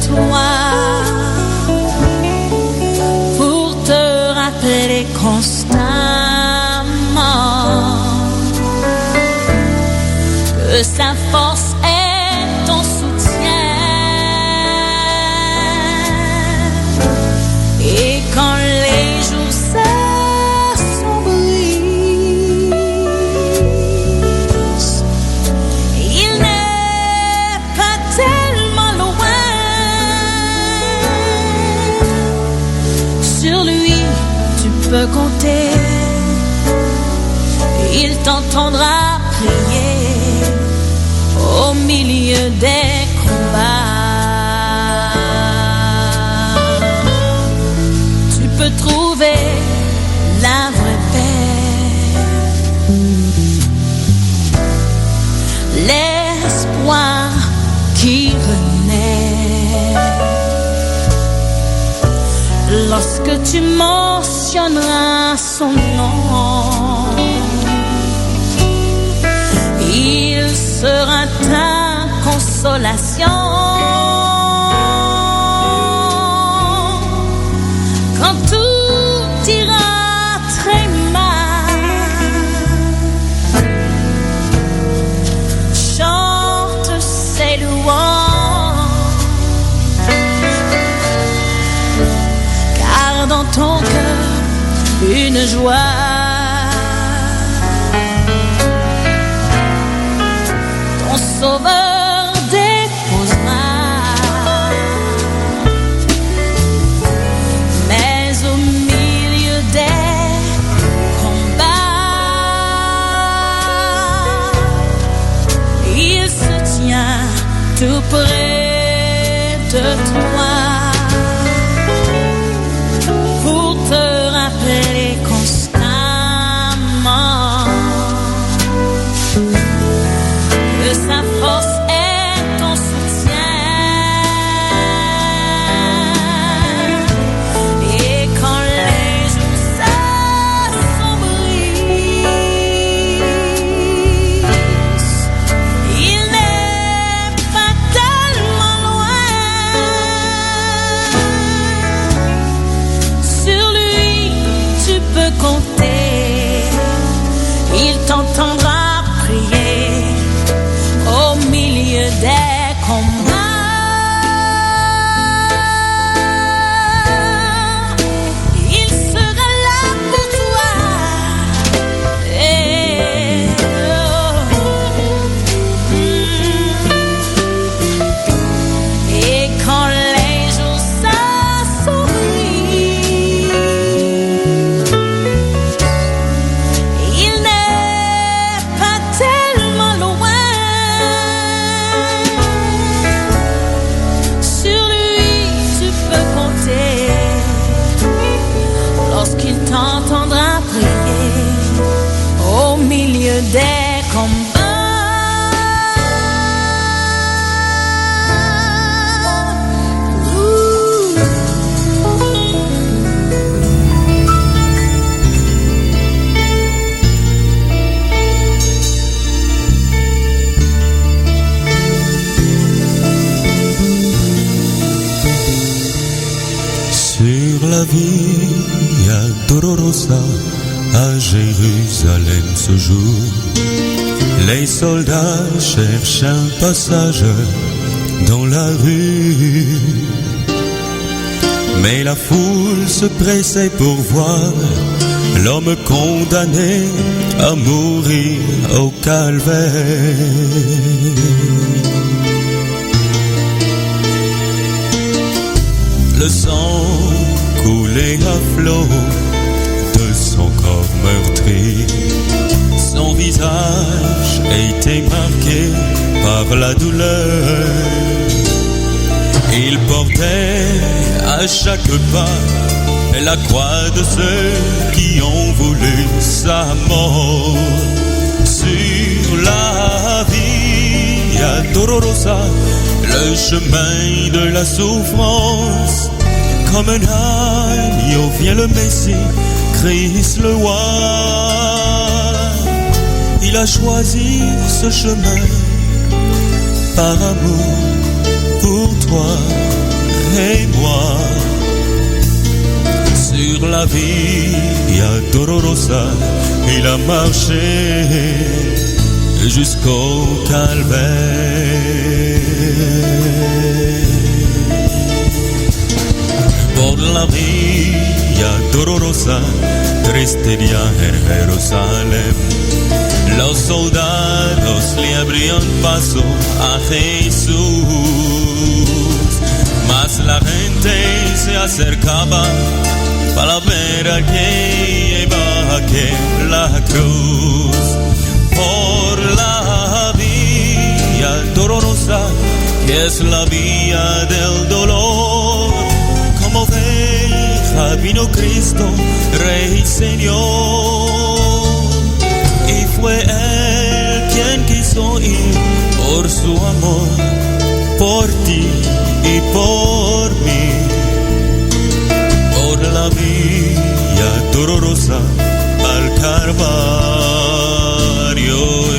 toi pour te rappeler constamment que sa force est ton soutien. Et quand les jours s'assombrissent, il n'est pas tellement loin. Sur lui, tu peux compter. Il t'entendra prier au milieu des combats. Tu peux trouver la vraie paix, l'espoir qui renaît lorsque tu mentionneras son nom. Il sera ta consolation. Quand tout ira très mal, chante ses louanges, car dans ton cœur une joie. Sauveur déposera, mais au milieu des combats, il se tient tout près de toi pour te rappeler constamment que sa force est ton soutien. Et quand les jours s'assombrissent, il n'est pas tellement loin. Sur lui, tu peux compter. Il t'entendra prier au milieu des combats. Il sera là pour toi. Et quand les jours s'assombrissent, il n'est pas tellement loin. Sur lui, tu peux compter lorsqu'il t'entendra prier au milieu des combats. Sur la via Dolorosa à Jérusalem ce jour, les soldats cherchent un passage dans la rue, mais la foule se pressait pour voir l'homme condamné à mourir au calvaire. Le sang coulait à flot de son corps meurtri. Son visage était marqué par la douleur. Il portait à chaque pas la croix de ceux qui ont voulu sa mort. Sur la via Dolorosa, le chemin de la souffrance, comme un agneau vient le Messie, Christ le roi. Il a choisi ce chemin par amour pour toi. Dolorosa, il a marché jusqu'au calvaire. Por la vía dolorosa, triste día en Jerusalén, los soldados le abrían paso a Jesús, mas la gente se acercaba para ver a que lleva la cruz. Por la vía dolorosa, que es la vía del dolor, como oveja vino Cristo, Rey y Señor, y fue Él quien quiso ir por su amor, por ti y por mí. Por la vía dolorosa al Calvario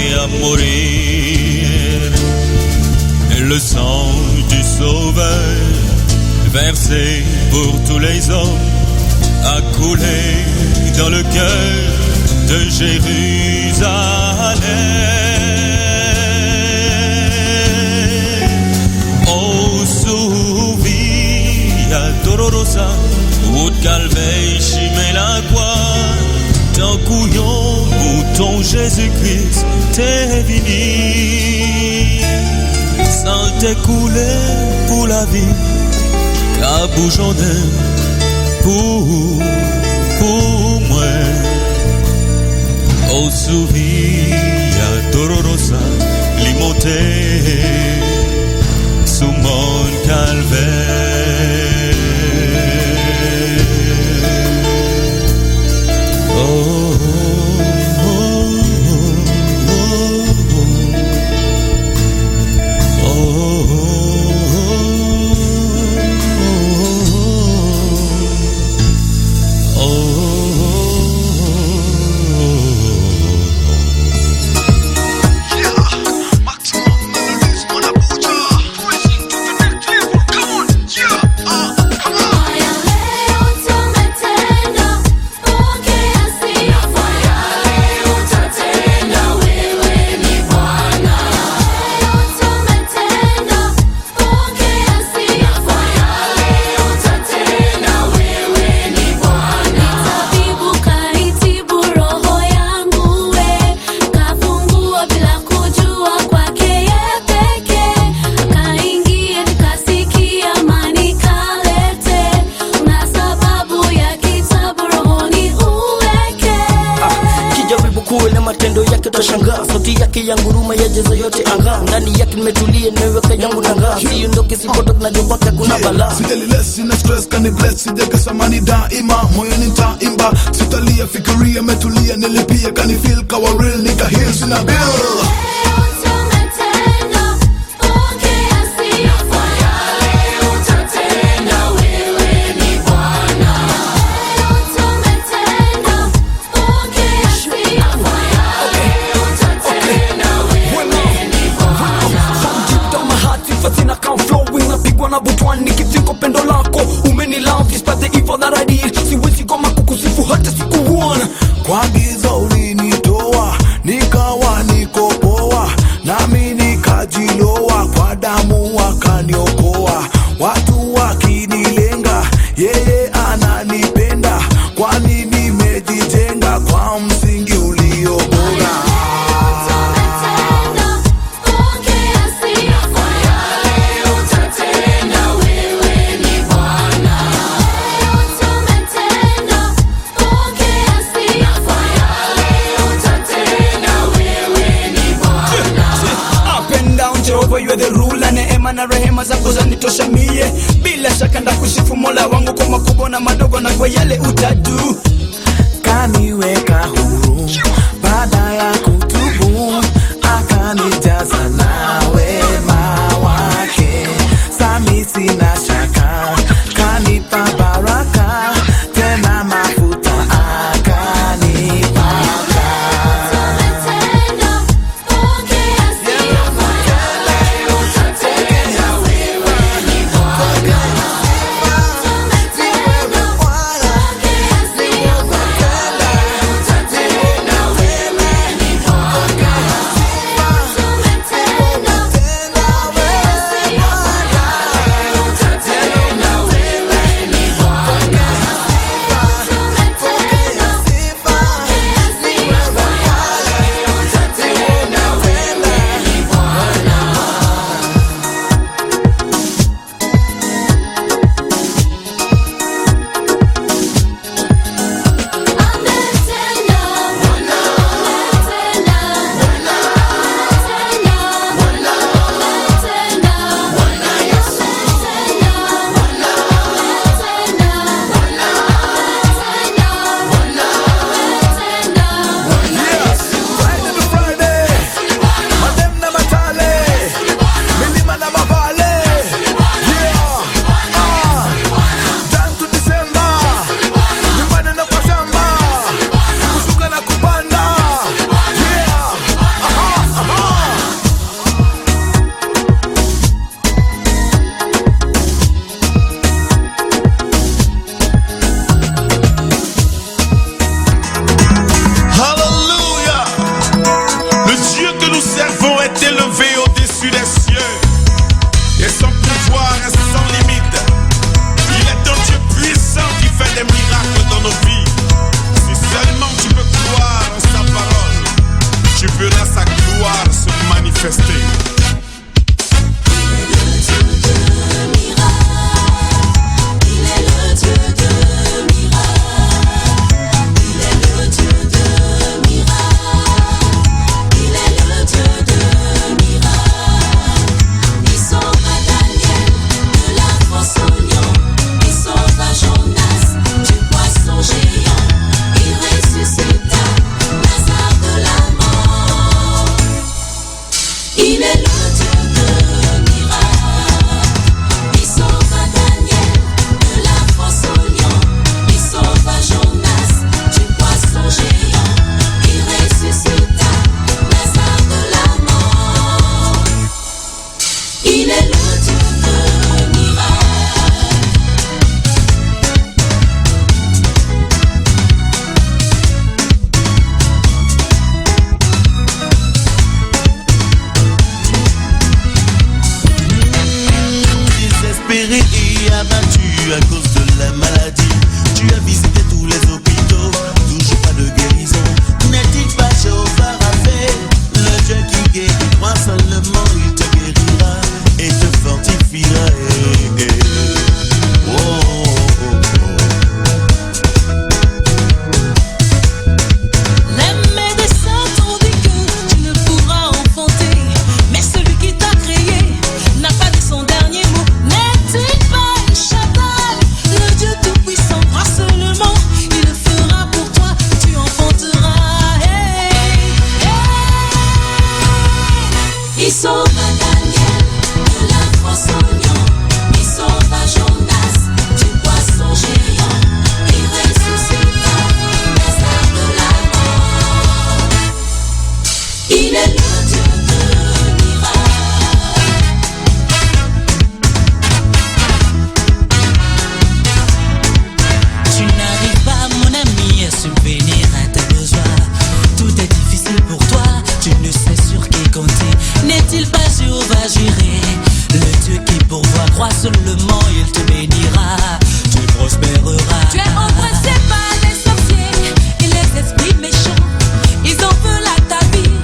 y a morir. Le sang du Sauveur, versé pour tous les hommes, a coulé dans le cœur de Jérusalem. Oh, su via dolorosa, route calvaire, chimée la croix, d'un couillon, mouton Jésus-Christ, t'es venu, sans t'écouler pour la vie, la bouche en air, pour moi. Oh, su via dolorosa, limonté, sous mon calvaire. Sauti yake ya nguruma ya jeza yote anga, ndani yake nimetulia nimeweka yangu nanga, siondoke sipotoka na jopaka kuna bala. Sijali less sina stress kani bless, sijakasa mani daima, moyo nitaimba, sitalia fikiria metulia, nilipia kani feel kawa real, nika heal sina bill. Nikithink pendo lako umeni love despite the evil that I did, siwezi koma kukusifu hata siku one. Kwa giza ulinitoa nikawa niko poa, nami nikajiloa, kwa damu wakaniokoa. Watu wakinilenga yeye ananipenda, kwani nimejijenga kwa msingi ulio bora. You the ruler, neema na rehema zako zanitosha mie, bila shaka ndakusifu Mola wangu kwa makubwa na madogo na kwa yale utadu. Kaniweka huru baada ya kutubu, akanijaza na wema wake, sami sina shaka, kanipa baraka, tena mafuta akanipaka. à cause de la maladie. Tu as visité tous les hôpitaux, toujours pas de guérison. N'est-il pas Jéhovah Rapha, le Dieu qui guérit? Crois seulement, il te guérira et te fortifiera. Oh, oh, oh, oh. Les médecins t'ont dit que tu ne pourras enfanter, mais celui qui t'a créé n'a pas dit son dernier mot. N'est-il pas El Shaddai, le Dieu tout-puissant? Crois seulement, il le fera pour toi, tu enfanteras. Hey, hey. Il sauva Daniel de la fosse au lion, il sauva Jonas du poisson géant, il ressuscita Lazare de la mort. Il est le Dieu de miracles. Tu n'arrives pas, mon ami, à subvenir à tes besoins. Tout est difficile pour toi, tu ne sais sur qui compter. N'est-il pas Jéhovah Jireh, le Dieu qui pourvoit? Crois seulement, il te bénira, tu prospéreras. Tu es oppressé par les sorciers et les esprits méchants, ils en veulent à ta vie,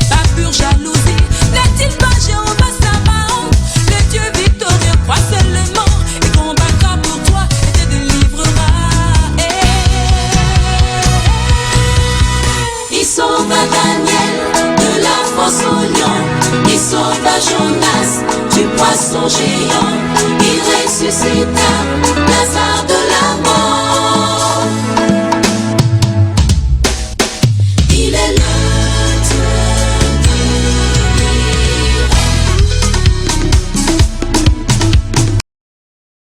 par pure jalousie. N'est-il pas Jéhovah Sabaoth, le Dieu victorieux? Crois seulement, il combattra pour toi et te délivrera. Il sauva Daniel de la fosse au lion, il sauva Jonas du poisson géant, il ressuscita Lazare